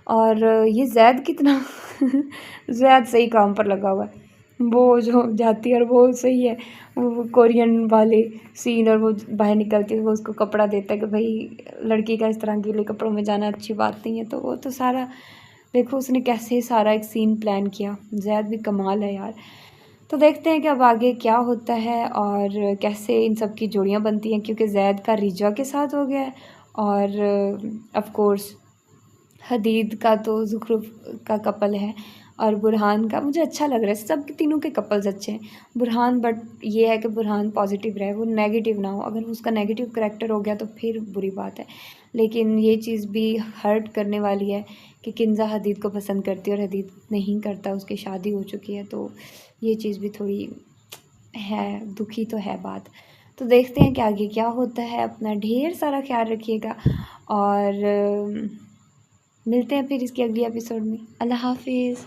اور یہ زید کتنا زید صحیح کام پر لگا ہوا ہے. وہ جو جاتی ہے اور وہ صحیح ہے، وہ کورین والے سین، اور وہ باہر نکلتی ہے، وہ اس کو کپڑا دیتا ہے کہ بھائی لڑکی کا اس طرح گیلے کپڑوں میں جانا اچھی بات نہیں ہے. تو وہ تو سارا دیکھو اس نے کیسے سارا ایک سین پلان کیا. زید بھی کمال ہے یار. تو دیکھتے ہیں کہ اب آگے کیا ہوتا ہے اور کیسے ان سب کی جوڑیاں بنتی ہیں، کیونکہ زید کا ریجا کے ساتھ ہو گیا ہے، اور آف کورس حدید کا تو زخرف کا کپل ہے، اور برہان کا مجھے اچھا لگ رہا ہے. سب کے تینوں کے کپلز اچھے ہیں. برہان بٹ یہ ہے کہ برہان پازیٹیو رہے، وہ نیگیٹیو نہ ہو. اگر اس کا نیگیٹیو کریکٹر ہو گیا تو پھر بری بات ہے. لیکن یہ چیز بھی ہرٹ کرنے والی ہے کہ کنزا حدید کو پسند کرتی ہے اور حدید نہیں کرتا، اس کی شادی ہو چکی ہے. تو یہ چیز بھی تھوڑی ہے، دکھی تو ہے بات. تو دیکھتے ہیں کہ آگے کیا ہوتا ہے. اپنا ڈھیر سارا خیال رکھیے گا، اور ملتے ہیں پھر اس کی اگلی ایپیسوڈ میں. اللہ حافظ.